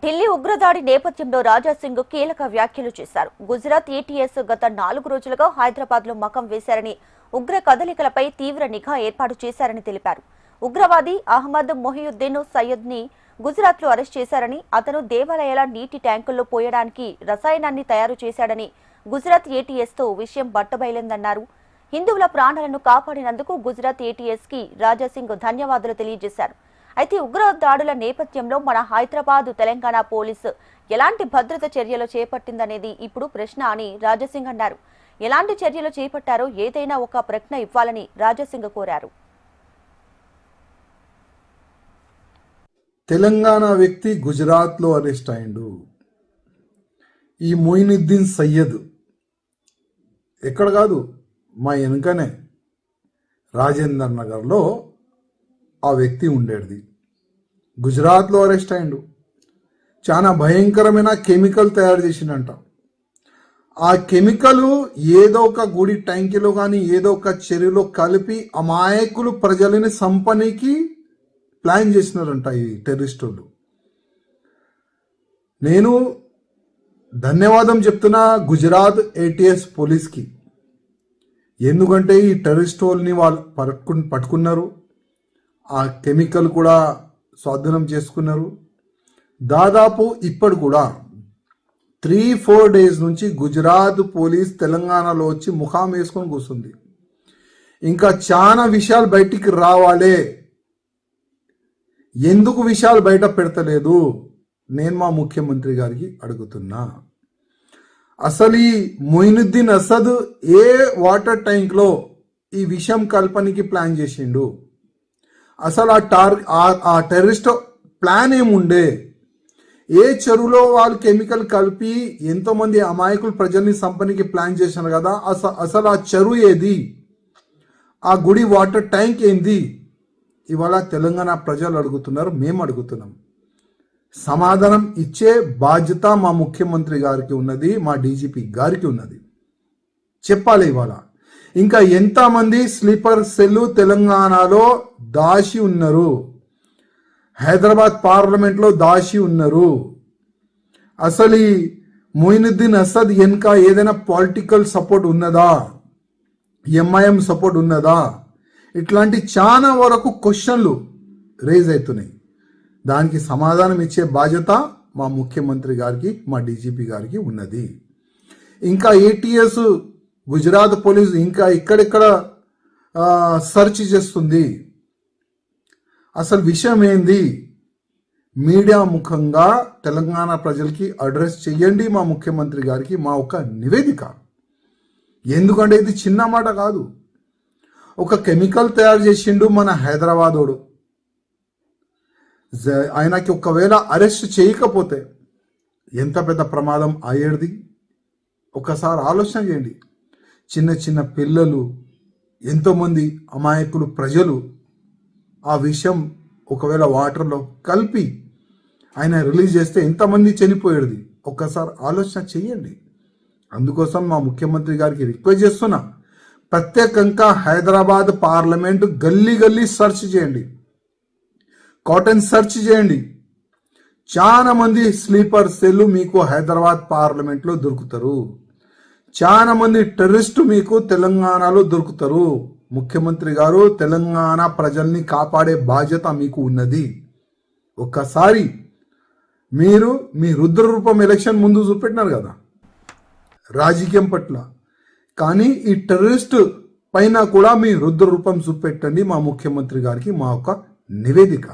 ఢిల్లీ ఉగ్రదాడి నేపథ్యంలో రాజాసింగ్ కీలక వ్యాఖ్యలు చేశారు. గుజరాత్ ఏటీఎస్ గత 4 రోజులుగా హైదరాబాద్ లో మకం వేశారని, ఉగ్ర కదలికలపై తీవ్ర నిఘా ఏర్పాటు చేశారని తెలిపారు. ఉగ్రవాది అహ్మద్ మొహియుద్దీన్ సయ్యద్ ని గుజరాత్ లో అరెస్ట్ చేశారని, అతను దేవాలయాల నీటి ట్యాంకుల్లో పోయడానికి రసాయనాన్ని తయారు చేశాడని గుజరాత్ ఏటీఎస్ తో విషయం బట్టబయలిందన్నారు. హిందువుల ప్రాణాలను కాపాడినందుకు గుజరాత్ ఏటీఎస్ కి రాజాసింగ్ ధన్యవాదాలు తెలియజేశారు. అయితే ఉగ్ర దాడుల నేపథ్యంలో మన హైదరాబాద్ తెలంగాణ పోలీసు ఎలాంటి భద్రత చర్యలు చేపట్టిందనేది ఇప్పుడు ప్రశ్న అని రాజాసింగ్ అన్నారు. ఎలాంటి చర్యలు చేపట్టారో ఏదైనా ఒక ప్రశ్న ఇవ్వాలని రాజాసింగ్ కోరారు. తెలంగాణ వ్యక్తి గుజరాత్ లో అరెస్ట్ అయిండు. ఈ మొయినుద్దీన్ సయ్యద్ ఎక్కడ కాదు, మా వెనుకనే రాజేందర్ నగర్లో ఆ వ్యక్తి ఉండేది. గుజరాత్లో అరెస్ట్ అయిండు. చాలా భయంకరమైన కెమికల్ తయారు చేసిండంట. ఆ కెమికల్ ఏదో ఒక గుడి ట్యాంకీలో కానీ ఏదో ఒక చెరువులో కలిపి అమాయకులు ప్రజలని సంపనీకి ప్లాన్ చేసినారంట ఈ టెర్రరిస్టులు. నేను ధన్యవాదం చెప్తున్నా గుజరాత్ ఏటీఎస్ పోలీస్కి. ఎందుకంటే ఈ టెర్రరిస్టుల్ని వాళ్ళు పట్టుకున్నారు, ఆ కెమికల్ కూడా స్వాధీనం చేసుకున్నారు. దాదాపు ఇప్పుడు కూడా 3-4 డేస్ నుంచి గుజరాత్ పోలీస్ తెలంగాణలో వచ్చి ముఖాం వేసుకొని కూర్చుంది. ఇంకా చాలా విషయాలు బయటికి రావాలే. ఎందుకు విషయాలు బయట పెడతలేదు నేను మా ముఖ్యమంత్రి గారికి అడుగుతున్నా. అసలు ఈ మొయినుద్దీన్ అసద్ ఏ వాటర్ ట్యాంక్లో ఈ విషయం కల్పనకి ప్లాన్ చేసిండు? అసలు ఆ టెర్రరిస్ట్ ప్లాన్ ఏముండే? ఏ చెరువులో వాళ్ళు కెమికల్ కలిపి ఎంతోమంది అమాయకులు ప్రజల్ని సంపనికి ప్లాన్ చేశారు కదా, అసలు ఆ చెరువు ఏది? ఆ గుడి వాటర్ ట్యాంక్ ఏంది? ఇవాళ తెలంగాణ ప్రజలు అడుగుతున్నారు, మేము అడుగుతున్నాం. సమాధానం ఇచ్చే బాధ్యత మా ముఖ్యమంత్రి గారికి ఉన్నది, మా డీజీపీ గారికి ఉన్నది. చెప్పాలి ఇవాళ. ఇంకా ఎంతమంది స్లీపర్ సెల్ తెలంగాణలో దాచి ఉన్నారు, హైదరాబాద్ పార్లమెంట్లో దాచి ఉన్నారు. అసలు ఈ మొయినుద్దీన్ అసద్ వెనుక ఏదైనా పొలిటికల్ సపోర్ట్ ఉన్నదా? ఎంఐఎం సపోర్ట్ ఉన్నదా? ఇట్లాంటి చాలా వరకు క్వశ్చన్లు రేజ్ అవుతున్నాయి. దానికి సమాధానం ఇచ్చే బాధ్యత మా ముఖ్యమంత్రి గారికి, మా డీజీపీ గారికి ఉన్నది. ఇంకా ఏటీఎస్ గుజరాత్ పోలీసు ఇంకా ఇక్కడెక్కడ సెర్చ్ చేస్తుంది. అసలు విషయం ఏంది? మీడియా ముఖంగా తెలంగాణ ప్రజలకి అడ్రస్ చెయ్యండి మా ముఖ్యమంత్రి గారికి మా ఒక నివేదిక. ఎందుకంటే ఇది చిన్న మాట కాదు. ఒక కెమికల్ తయారు చేసిండు మన హైదరాబాదోడు. ఆయనకి ఒకవేళ అరెస్ట్ చేయకపోతే ఎంత పెద్ద ప్రమాదం అయ్యేది ఒకసారి ఆలోచన చేయండి. చిన్న చిన్న పిల్లలు, ఎంతోమంది అమాయకులు ప్రజలు ఆ విషయం ఒకవేళ వాటర్లో కలిపి ఆయన రిలీజ్ చేస్తే ఎంతమంది చనిపోయేది ఒక్కసారి ఆలోచన చెయ్యండి. అందుకోసం మా ముఖ్యమంత్రి గారికి రిక్వెస్ట్ చేస్తున్నా, ప్రత్యేకంగా హైదరాబాద్ పార్లమెంటు గల్లీ గల్లీ సెర్చ్ చేయండి, కాటన్ సెర్చ్ చేయండి. చాలా మంది స్లీపర్ సెల్ మీకు హైదరాబాద్ పార్లమెంట్లో దొరుకుతారు. చాలా మంది టెర్రరిస్టు మీకు తెలంగాణలో దొరుకుతారు. ముఖ్యమంత్రి గారు, తెలంగాణ ప్రజల్ని కాపాడే బాధ్యత మీకు ఉన్నది. ఒక్కసారి మీరు మీ రుద్రరూపం ఎలక్షన్ ముందు చూపెట్టినారు కదా రాజకీయం పట్ల, కానీ ఈ టెర్రరిస్ట్ పైన కూడా మీ రుద్రరూపం చూపెట్టండి మా ముఖ్యమంత్రి గారికి మా ఒక నివేదిక.